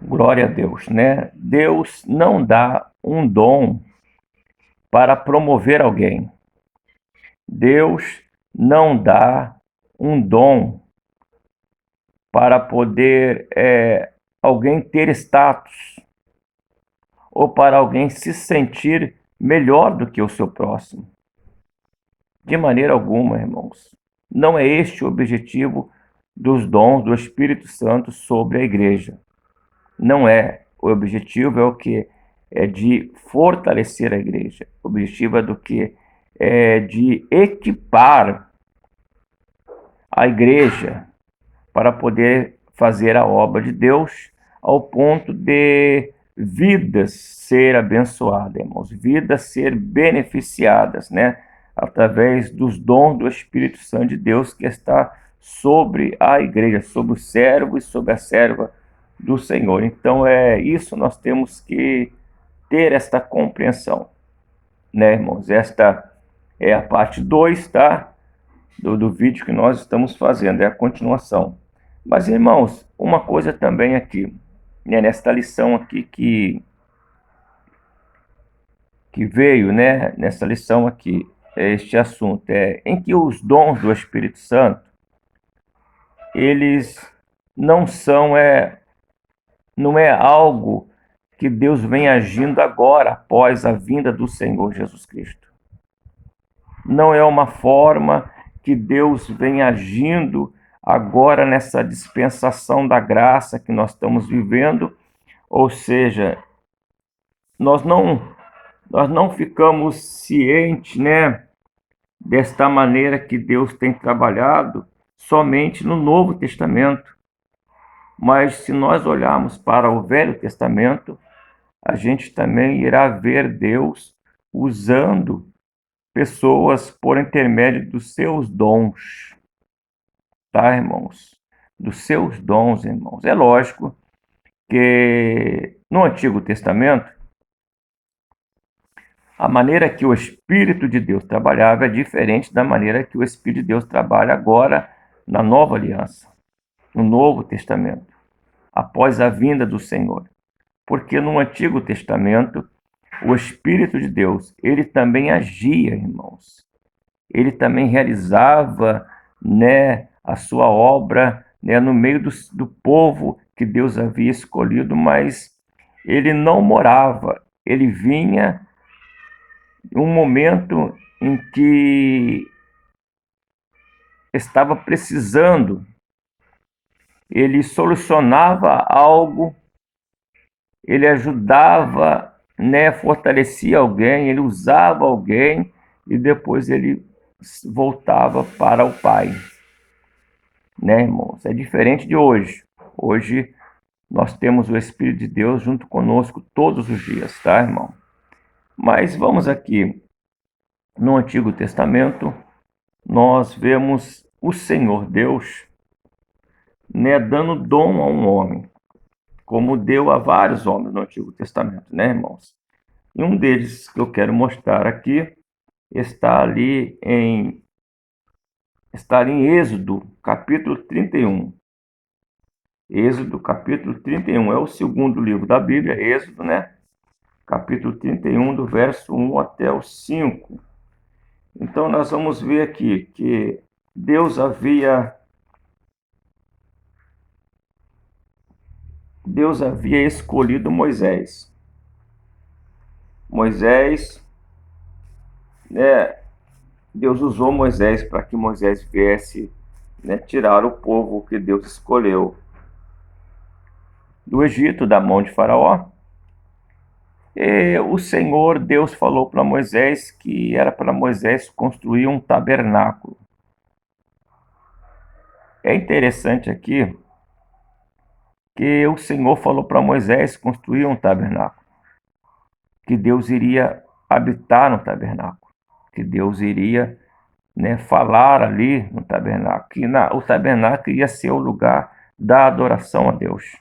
Glória a Deus, né? Deus não dá um dom para promover alguém. Deus não dá um dom para poder alguém ter status ou para alguém se sentir melhor do que o seu próximo. De maneira alguma, irmãos. Não é este o objetivo dos dons do Espírito Santo sobre a igreja. Não é. O objetivo é o que? É de fortalecer a igreja. O objetivo é do que? É de equipar a igreja para poder fazer a obra de Deus ao ponto de vidas ser abençoadas, irmãos, vidas ser beneficiadas, né? Através dos dons do Espírito Santo de Deus que está sobre a igreja, sobre o servo e sobre a serva do Senhor. Então é isso, nós temos que ter esta compreensão, né, irmãos? Esta é a parte 2, tá? Do vídeo que nós estamos fazendo, é a continuação. Mas, irmãos, uma coisa também aqui, né, nesta lição aqui que veio, né, nessa lição aqui, este assunto, em que os dons do Espírito Santo, eles não são, não é algo que Deus vem agindo agora, após a vinda do Senhor Jesus Cristo. Não é uma forma que Deus vem agindo agora nessa dispensação da graça que nós estamos vivendo, ou seja, nós não ficamos cientes, né, desta maneira que Deus tem trabalhado somente no Novo Testamento. Mas se nós olharmos para o Velho Testamento, a gente também irá ver Deus usando pessoas por intermédio dos seus dons, tá, irmãos? Dos seus dons, irmãos. É lógico que no Antigo Testamento, a maneira que o Espírito de Deus trabalhava é diferente da maneira que o Espírito de Deus trabalha agora na Nova Aliança, no Novo Testamento, após a vinda do Senhor. Porque no Antigo Testamento, o Espírito de Deus, ele também agia, irmãos. Ele também realizava, né, a sua obra, né, no meio do povo que Deus havia escolhido, mas ele não morava. Ele vinha em um momento em que estava precisando, ele solucionava algo, ele ajudava, né, fortalecia alguém, ele usava alguém e depois ele voltava para o Pai, né, irmãos? É diferente de hoje. Hoje nós temos o Espírito de Deus junto conosco todos os dias, tá, irmão? Mas vamos aqui no Antigo Testamento, nós vemos o Senhor Deus, né, dando dom a um homem, como deu a vários homens no Antigo Testamento, né, irmãos? E um deles que eu quero mostrar aqui está ali em Êxodo, capítulo 31. Êxodo, capítulo 31, é o segundo livro da Bíblia, Êxodo, né? Capítulo 31, do verso 1 até o 5. Então nós vamos ver aqui que Deus havia escolhido Moisés. Moisés, né, Deus usou Moisés para que Moisés viesse, né, tirar o povo que Deus escolheu do Egito, da mão de Faraó. E o Senhor, Deus, falou para Moisés que era para Moisés construir um tabernáculo. É interessante aqui que o Senhor falou para Moisés construir um tabernáculo, que Deus iria habitar no tabernáculo, que Deus iria, né, falar ali no tabernáculo, que o tabernáculo ia ser o lugar da adoração a Deus.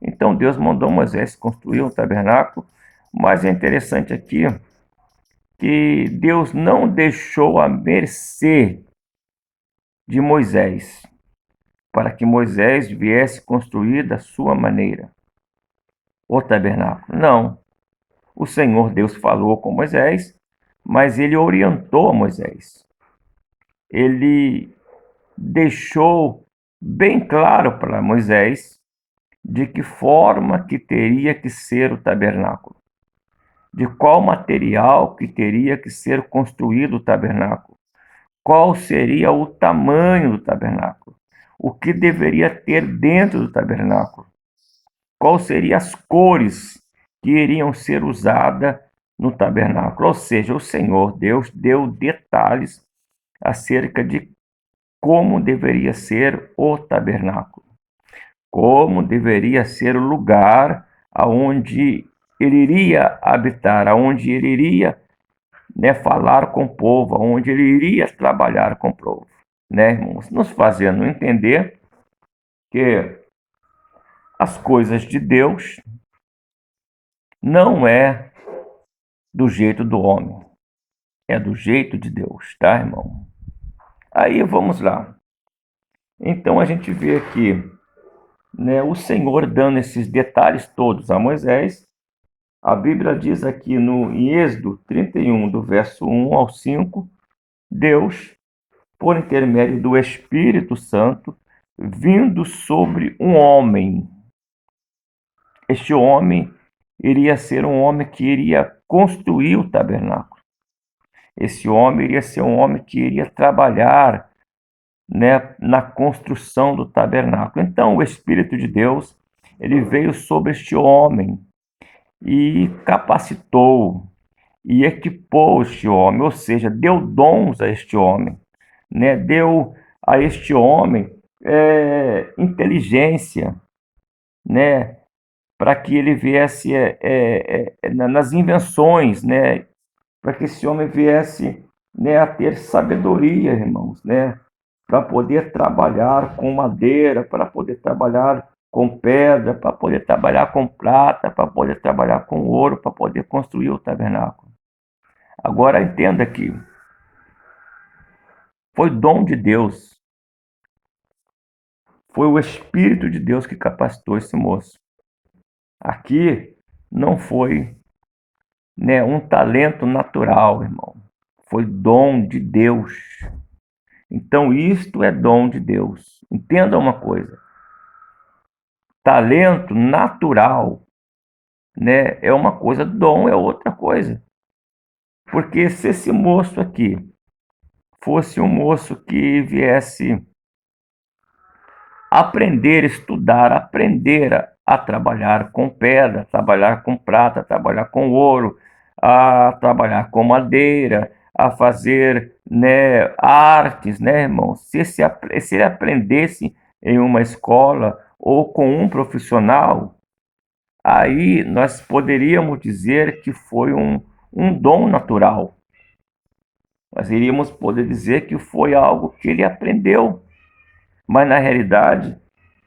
Então Deus mandou Moisés construir um tabernáculo, mas é interessante aqui que Deus não deixou à mercê de Moisés, para que Moisés viesse construir da sua maneira. o tabernáculo? Não. O Senhor Deus falou com Moisés, mas ele orientou Moisés. Ele deixou bem claro para Moisés de que forma que teria que ser o tabernáculo, de qual material que teria que ser construído o tabernáculo, qual seria o tamanho do tabernáculo, o que deveria ter dentro do tabernáculo, quais seriam as cores que iriam ser usadas no tabernáculo. Ou seja, o Senhor Deus deu detalhes acerca de como deveria ser o tabernáculo, como deveria ser o lugar aonde ele iria habitar, aonde ele iria, falar com o povo, aonde ele iria trabalhar com o povo, irmãos? Nos fazendo entender que as coisas de Deus não é do jeito do homem, é do jeito de Deus, tá, irmão? Aí vamos lá. Então a gente vê aqui, o Senhor dando esses detalhes todos a Moisés. A Bíblia diz aqui em Êxodo 31, do verso 1 ao 5, Deus, por intermédio do Espírito Santo, vindo sobre um homem. Este homem iria ser um homem que iria construir o tabernáculo. Esse homem iria ser um homem que iria trabalhar, na construção do tabernáculo. Então, o Espírito de Deus, ele veio sobre este homem e capacitou e equipou este homem, ou seja, deu dons a este homem, deu a este homem inteligência, para que ele viesse nas invenções, para que esse homem viesse, a ter sabedoria, irmãos, para poder trabalhar com madeira, para poder trabalhar com pedra, para poder trabalhar com prata, para poder trabalhar com ouro, para poder construir o tabernáculo. Agora entenda aqui, foi dom de Deus, foi o Espírito de Deus que capacitou esse moço. Aqui não foi, um talento natural, irmão, foi dom de Deus. Então isto é dom de Deus. Entenda uma coisa, talento natural, é uma coisa, dom é outra coisa. Porque se esse moço aqui fosse um moço que viesse aprender, estudar, aprender a trabalhar com pedra, trabalhar com prata, trabalhar com ouro, a trabalhar com madeira, a fazer, artes, irmãos? Se ele aprendesse em uma escola ou com um profissional, aí nós poderíamos dizer que foi um dom natural. Nós iríamos poder dizer que foi algo que ele aprendeu. Mas na realidade,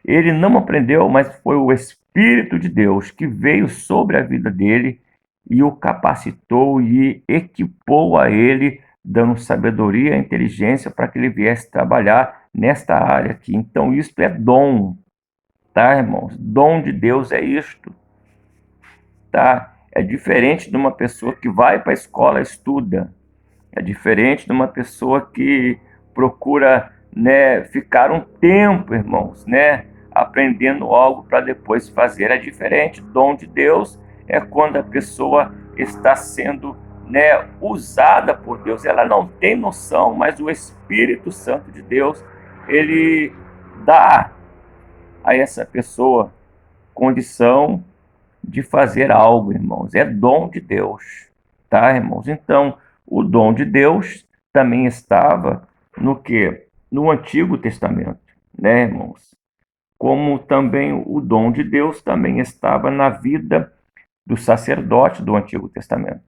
ele não aprendeu, mas foi o Espírito de Deus que veio sobre a vida dele e o capacitou e equipou a ele, dando sabedoria e inteligência para que ele viesse trabalhar nesta área aqui. Então, isso é dom, tá, irmãos? Dom de Deus é isto, tá? É diferente de uma pessoa que vai para a escola e estuda. É diferente de uma pessoa que procura, ficar um tempo, irmãos, aprendendo algo para depois fazer. É diferente. O dom de Deus é quando a pessoa está sendo, usada por Deus. Ela não tem noção, mas o Espírito Santo de Deus, ele dá a essa pessoa condição de fazer algo, irmãos. É dom de Deus, tá, irmãos? Então, o dom de Deus também estava no quê? No Antigo Testamento, irmãos? Como também o dom de Deus também estava na vida do sacerdote do Antigo Testamento.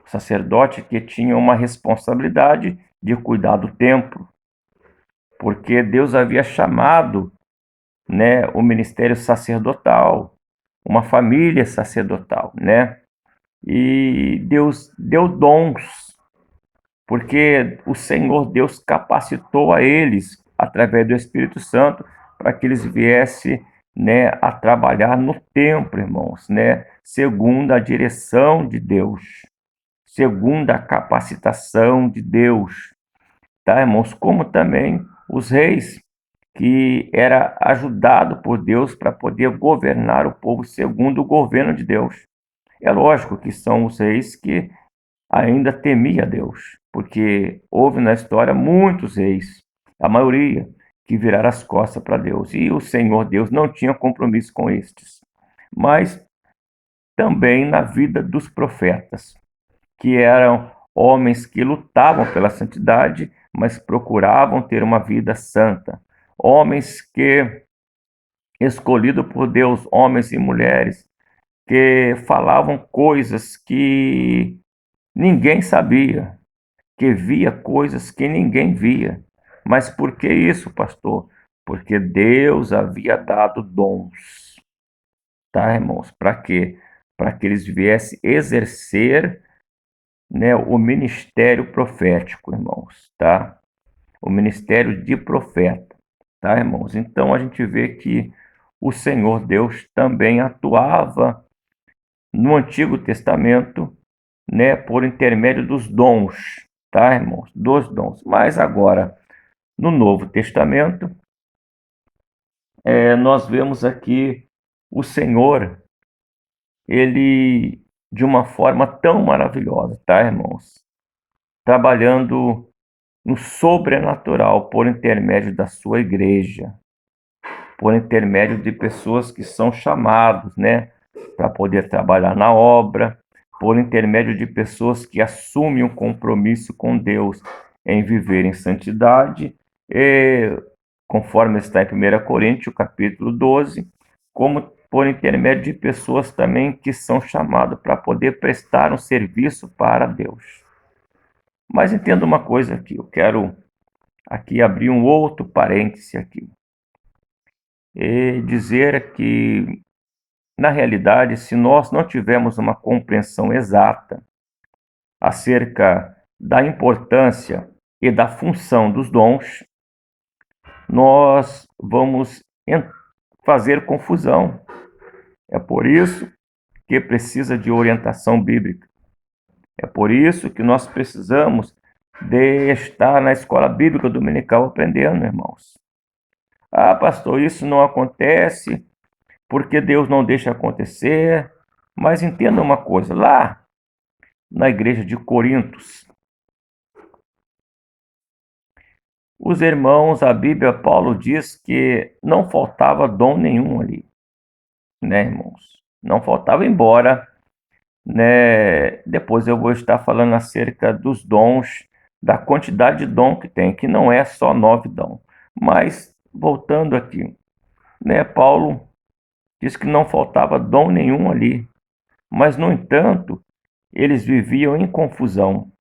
O sacerdote que tinha uma responsabilidade de cuidar do templo, porque Deus havia chamado, o ministério sacerdotal, uma família sacerdotal, E Deus deu dons, porque o Senhor Deus capacitou a eles, através do Espírito Santo, para que eles viessem, né, a trabalhar no templo, irmãos, né, segundo a direção de Deus, segundo a capacitação de Deus, tá, irmãos? Como também os reis, que era ajudado por Deus para poder governar o povo segundo o governo de Deus. É lógico que são os reis que ainda temia Deus, porque houve na história muitos reis, a maioria, que viraram as costas para Deus, e o Senhor Deus não tinha compromisso com estes. Mas também na vida dos profetas, que eram homens que lutavam pela santidade, mas procuravam ter uma vida santa. Homens que, escolhidos por Deus, homens e mulheres, que falavam coisas que ninguém sabia, que via coisas que ninguém via. Mas por que isso, pastor? Porque Deus havia dado dons, tá, irmãos? Para quê? Para que eles viessem exercer, né, o ministério profético, irmãos, tá? O ministério de profeta, tá, irmãos? Então a gente vê que o Senhor Deus também atuava no Antigo Testamento, né, por intermédio dos dons, tá, irmãos? Dos dons. Mas agora, no Novo Testamento, nós vemos aqui o Senhor, ele, de uma forma tão maravilhosa, tá, irmãos? Trabalhando no sobrenatural por intermédio da sua igreja, por intermédio de pessoas que são chamados, né, para poder trabalhar na obra, por intermédio de pessoas que assumem um compromisso com Deus em viver em santidade, e, conforme está em 1 Coríntios, capítulo 12, como por intermédio de pessoas também que são chamadas para poder prestar um serviço para Deus. Mas entenda uma coisa aqui, eu quero aqui abrir um outro parêntese aqui e dizer que, na realidade, se nós não tivermos uma compreensão exata acerca da importância e da função dos dons, nós vamos fazer confusão. É por isso que precisa de orientação bíblica. É por isso que nós precisamos de estar na escola bíblica dominical aprendendo, irmãos. Ah, pastor, isso não acontece porque Deus não deixa acontecer. Mas entenda uma coisa, lá na igreja de Corintos, os irmãos, a Bíblia, Paulo diz que não faltava dom nenhum ali, né, irmãos? Não faltava, embora, né, depois eu vou estar falando acerca dos dons, da quantidade de dom que tem, que não é só 9 dons. Mas, voltando aqui, né, Paulo diz que não faltava dom nenhum ali, mas, no entanto, eles viviam em confusão.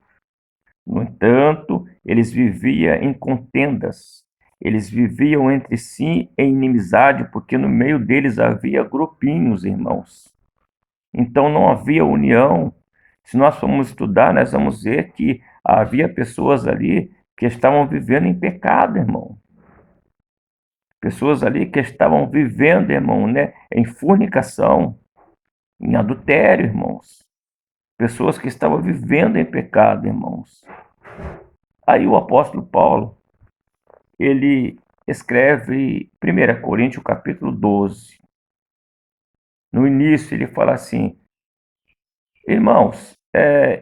No entanto, eles viviam em contendas. Eles viviam entre si em inimizade, porque no meio deles havia grupinhos, irmãos. Então não havia união. Se nós formos estudar, nós vamos ver que havia pessoas ali que estavam vivendo em pecado, irmão. Pessoas ali que estavam vivendo, irmão, né, em fornicação, em adultério, irmãos. Pessoas que estavam vivendo em pecado, irmãos. Aí o apóstolo Paulo, ele escreve 1 Coríntios capítulo 12. No início ele fala assim: irmãos,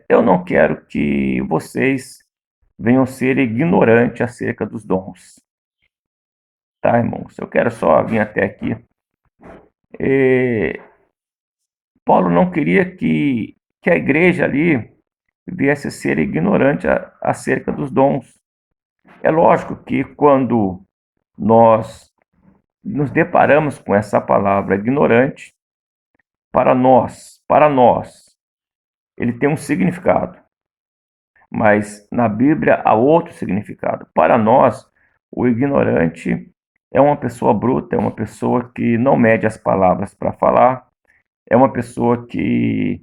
eu não quero que vocês venham ser ignorantes acerca dos dons. Tá, irmãos? Eu quero só vir até aqui. Paulo não queria que a igreja ali viesse a ser ignorante acerca dos dons. É lógico que quando nós nos deparamos com essa palavra ignorante, para nós, ele tem um significado, mas na Bíblia há outro significado. Para nós, o ignorante é uma pessoa bruta, é uma pessoa que não mede as palavras para falar, é uma pessoa que,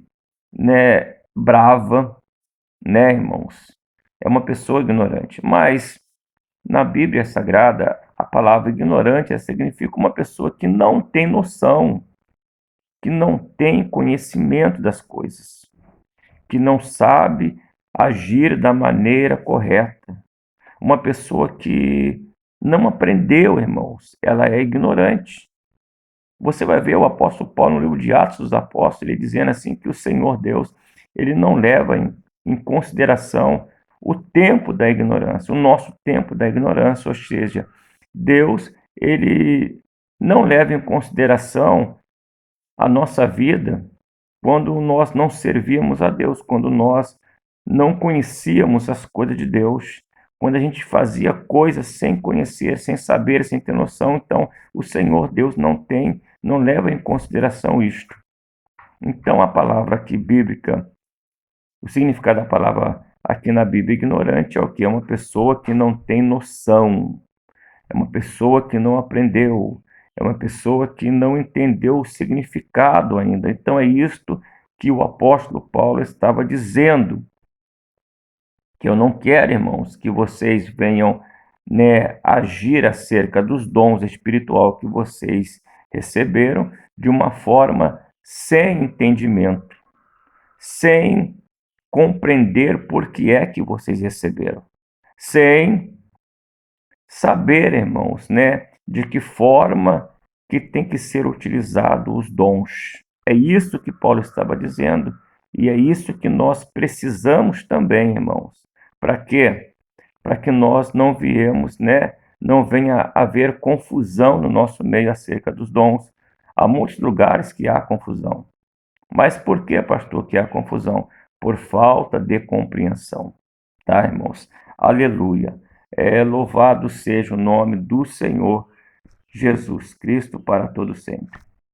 né, brava, né, irmãos? É uma pessoa ignorante. Mas na Bíblia Sagrada, a palavra ignorante significa uma pessoa que não tem noção, que não tem conhecimento das coisas, que não sabe agir da maneira correta. Uma pessoa que não aprendeu, irmãos, ela é ignorante. Você vai ver o apóstolo Paulo no livro de Atos dos Apóstolos, ele dizendo assim que o Senhor Deus, ele não leva em consideração o tempo da ignorância, o nosso tempo da ignorância, ou seja, Deus, ele não leva em consideração a nossa vida quando nós não servíamos a Deus, quando nós não conhecíamos as coisas de Deus, quando a gente fazia coisas sem conhecer, sem saber, sem ter noção. Então, o Senhor Deus não leva em consideração isto. Então, a palavra aqui bíblica, o significado da palavra aqui na Bíblia, ignorante, é o que? É uma pessoa que não tem noção, é uma pessoa que não aprendeu, é uma pessoa que não entendeu o significado ainda. Então, é isto que o apóstolo Paulo estava dizendo, que eu não quero, irmãos, que vocês venham, né, agir acerca dos dons espiritual que vocês receberam de uma forma sem entendimento, sem compreender por que é que vocês receberam, sem saber, irmãos, né, de que forma que tem que ser utilizado os dons. É isso que Paulo estava dizendo e é isso que nós precisamos também, irmãos. Para quê? Para que nós não viemos, né, não venha haver confusão no nosso meio acerca dos dons. Há muitos lugares que há confusão. Mas por que, pastor, que há confusão? Por falta de compreensão. Tá, irmãos? Aleluia. Louvado seja o nome do Senhor Jesus Cristo para todo sempre.